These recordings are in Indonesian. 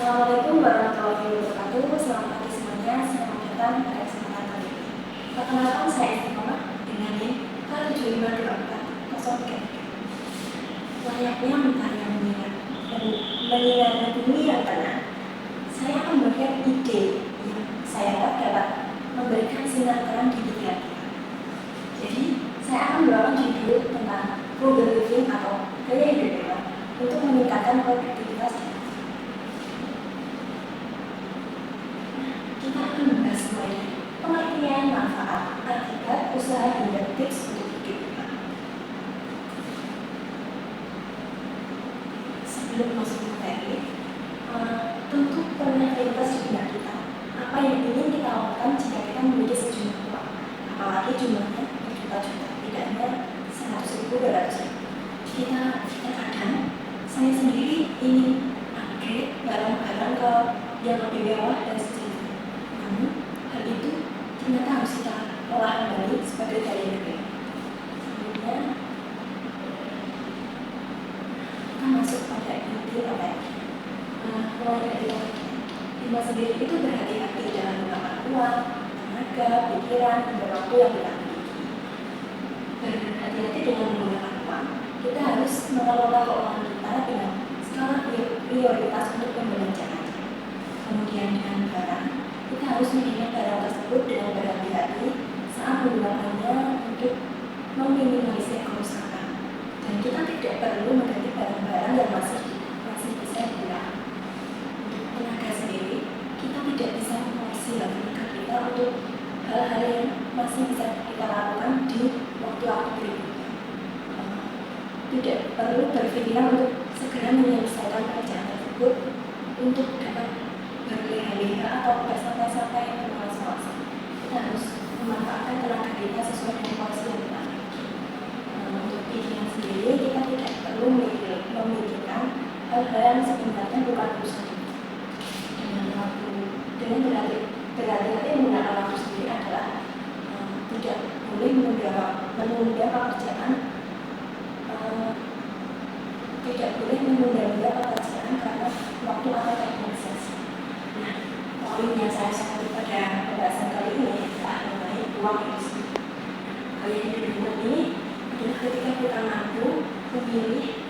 Assalamualaikum warahmatullahi wabarakatuh. Selamat pagi semuanya. Selamat datang pada kesempatan kali ini. Perkenalkan, saya Istiqomah dengan NIM K752403. Layaknya mentari yang menyinari bumi yang tenang, saya akan memberikan ide yang saya harap dapat memberikan sinar terang di pikiran kita. Jadi, saya akan membawakan judul tentang frugal living atau gaya hidup mewah untuk meningkatkan produktivitas. Kita akan membahas mulai pengertian, manfaat, akibat, usaha, hingga tips untuk hidup kita. Sebelum masuk materi, tentu pernah terlintas di benak kita apa yang ingin kita lakukan jika kita memiliki sejumlah uang, apalagi jumlahnya berjuta-juta, tidak hanya 100.000, 200.000. Kita kadang, saya sendiri ingin upgrade barang-barang ke yang lebih mewah dan sejenis. Namun, hal itu ternyata harus kita olah kembali sebagai gaya hidup. Selanjutnya, kita masuk pada inti apa ya? Mulai dari Lima sendiri itu berhati-hati dalam menggunakan uang, tenaga, pikiran, dan waktu yang kita miliki. Berhati-hati dengan menggunakan uang. Kita harus mengelola keuangan kita dengan skala prioritas untuk pembelanjaan. Kemudian dengan barang, kita harus menghemat barang tersebut dengan berhati-hati saat menggunakannya untuk meminimalisir kerusakan. Dan kita tidak perlu mengganti barang-barang yang masih bisa digunakan. Untuk tenaga sendiri, kita tidak bisa mengisi tenaga kita untuk hal-hal yang masih bisa kita lakukan di waktu-waktu berikutnya. Tidak perlu berpikiran untuk segera menyelesaikan pekerjaan tersebut untuk dapat berleha-leha atau bersantai-santai bermalas-malasan. Kita harus memanfaatkan tenaga kita sesuai dengan porsi yang kita miliki. Untuk pikiran sendiri, kita tidak perlu memikirkan hal-hal yang sebenarnya bukan urusan kita. Dengan berhati-hati menggunakan waktu sendiri adalah tidak boleh menunda pekerjaan, tidak boleh menunda pekerjaan karena waktu atau teknologi. Nah, poin yang saya soroti pada pembahasan kali ini adalah mengenai uang itu sendiri. Gaya hidup ini adalah ketika kita mampu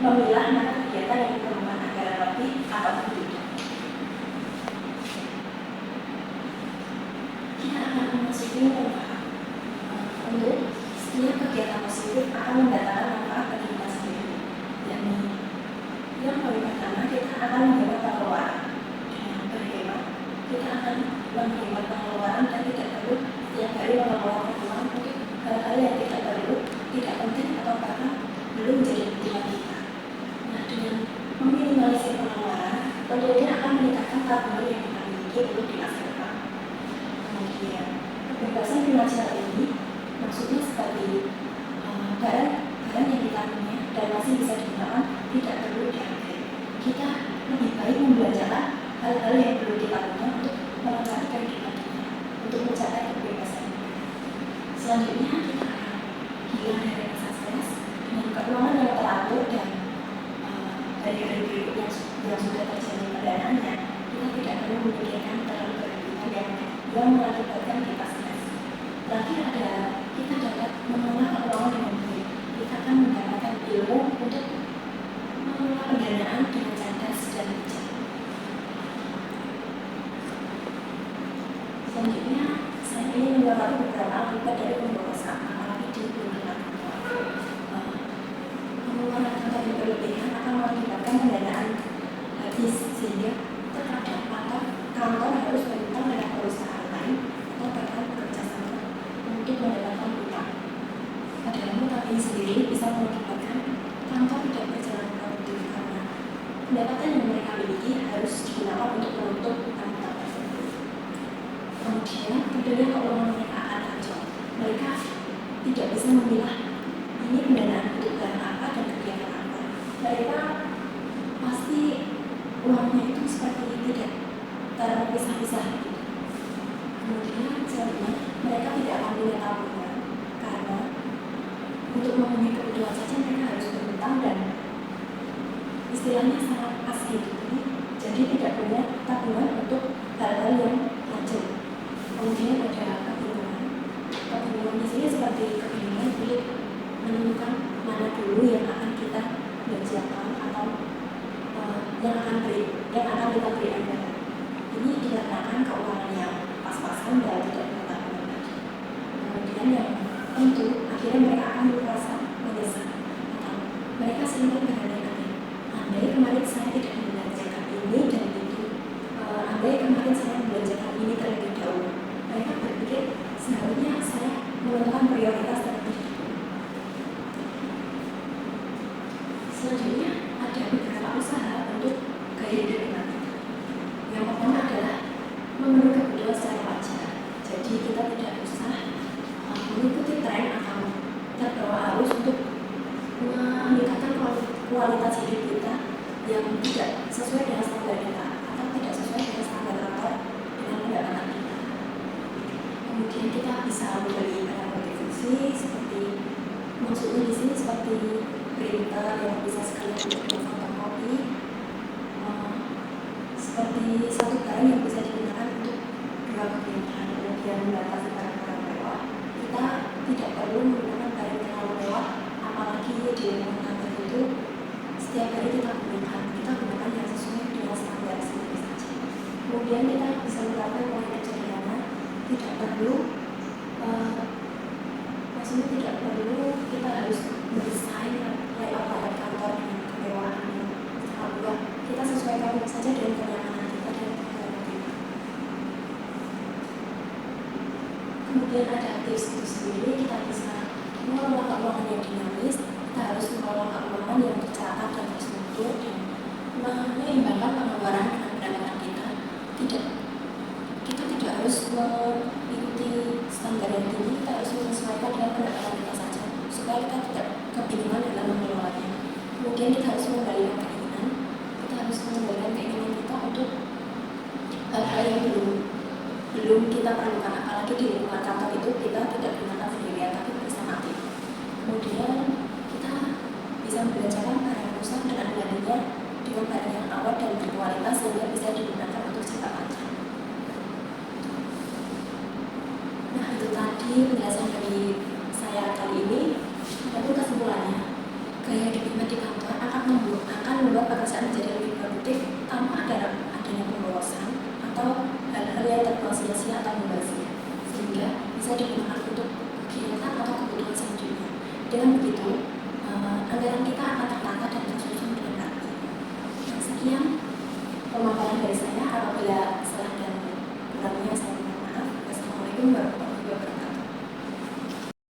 memilah mana kegiatan yang diperlukan agar lebih atau tidak. Kita akan memasuki manfaat. Untuk setiap kegiatan positif akan mendatangkan manfaat bagi kita sendiri. Yakni yang paling pertama, kita akan menghemat pengeluaran. Kita akan menghemat pengeluaran dan tidak perlu setiap hari mengeluarkan uang untuk hal-hal yang tidak perlu, tidak penting atau bahkan belum menjadi kebutuhan kita. Nah, dengan meminimalisir pengeluaran, tentunya akan meningkatkan tabungan yang kita miliki untuk di masa depan. Kemudian, kebebasan finansial ini maksudnya seperti barang yang kita punya dan masih bisa digunakan tidak perlu diambil. Kita lebih baik membelanjakan hal-hal yang perlu kita punya untuk melengkapi kehidupan kita, untuk mencapai kebebasan. Selanjutnya, kita akan hilang dari rasa stres dengan keuangan yang teratur dan dari hari berikutnya yang sudah terjadi pendanaannya, kita tidak perlu memikirkan terlalu berlebihan yang mengakibatkan kita stres. Terakhir adalah kita dapat mengelola keuangan dengan baik. Kita akan mendapatkan ilmu untuk mengelola pendanaan dengan cerdas dan bijak. Selanjutnya, saya ingin menyoroti beberapa akibat dari pemborosan, apalagi di lingkungan kantor. Pengeluaran kantor yang berlebihan akan mengakibatkan pendanaan habis, sehingga terkadang kantor harus berhutang dengan perusahaan lain atau bahkan bekerja sama untuk mendapatkan hutang. Padahal hutang ini sendiri bisa mengakibatkan kantor tidak berjalan produktif karena pendapatan yang mereka miliki harus digunakan untuk menutup hutang-hutang tersebut. Kemudian, tentunya keuangan mereka akan kacau. Mereka tidak bisa memilah ini pendanaan untuk barang apa dan kegiatan apa. Mereka pasti uangnya itu seperti tidak terpisah-pisah gitu. Kemudian, selanjutnya mereka tidak akan punya tabungan karena untuk memenuhi kebutuhan saja mereka harus berhutang dan istilahnya sangat asli ini. Jadi tidak punya tabungan untuk hal-hal yang urgent. Kemudian ada kebingungan. Kebingungan di sini seperti kebingungan sulit menemukan mana dulu yang akan kita belanjakan atau yang akan kita beri anggaran. Ini dikarenakan keuangan yang pas-pasan dan tidak mengetahui lagi. Kemudian yang tentu akhirnya mereka akan merasa menyesal atau mereka sering berandai-andai. Andai kemarin saya tidak membelanjakan ini dan itu, andai kemarin saya membelanjakan ini terlebih dahulu. Mereka berpikir seharusnya saya menentukan prioritas terlebih dahulu. Selanjutnya ada beberapa usaha untuk gaya hidup hemat. Yang pertama adalah memenuhi kebutuhan secara wajar. Jadi kita tidak usah mengikuti tren atau terbawa arus untuk meningkatkan kualitas hidup kita yang tidak sesuai dengan standar kita atau tidak sesuai dengan standar kantor dengan pendapatan kita. Kemudian kita bisa membeli barang multifungsi seperti, maksudnya di sini seperti printer yang bisa sekalian untuk fotokopi, seperti satu barang yang bisa digunakan untuk dua kegiatan. Kemudian membatasi barang-barang mewah. Kita tidak perlu menggunakan barang yang terlalu mewah, apalagi di rumah tangga itu setiap hari kita gunakan yang sesuai dengan standar sendiri saja. Kemudian kita bisa menerapkan pola hidup sederhana, tidak perlu kita harus mendesain layout kantor dengan kemewahan yang sangat luas. Kita sesuaikan saja dengan kenyamanan kita dan kenyamanan kita. Kemudian ada tips itu sendiri, kita bisa mengelola keuangan yang dinamis. Kita harus mengelola keuangan yang tercatat dan terstruktur dan menyeimbangkan pengeluaran dengan pendapatan kita. Kita tidak harus mengikuti standar yang tinggi, kita harus menyesuaikan dengan pendapatan kita saja supaya kita tidak kebingungan dalam mengelolanya. Kemudian kita harus mengendalikan keinginan. Kita harus mengendalikan keinginan kita untuk hal-hal yang belum kita perlukan, apalagi di lingkungan kantor itu kita tidak gunakan sendirian tapi bersama tim. Kemudian kita bisa membelanjakan barang yang rusak dan menggantinya dengan barang yang awet dan berkualitas sehingga bisa digunakan untuk jangka panjang. Nah, itu tadi penjelasan dari saya kali ini. Adapun kesimpulannya, gaya hidup hemat di kantor akan membuat pekerjaan menjadi lebih produktif tanpa adanya pemborosan atau hal-hal yang terbuang sia-sia atau mubazir, sehingga bisa digunakan untuk kegiatan atau kebutuhan selanjutnya. Dengan begitu, anggaran kita akan tertata dan tersusun dengan rapi. Nah, sekian pemaparan dari saya. Apabila salah dan kurangnya saya mohon maaf. Wassalamualaikum warahmatullahi wabarakatuh.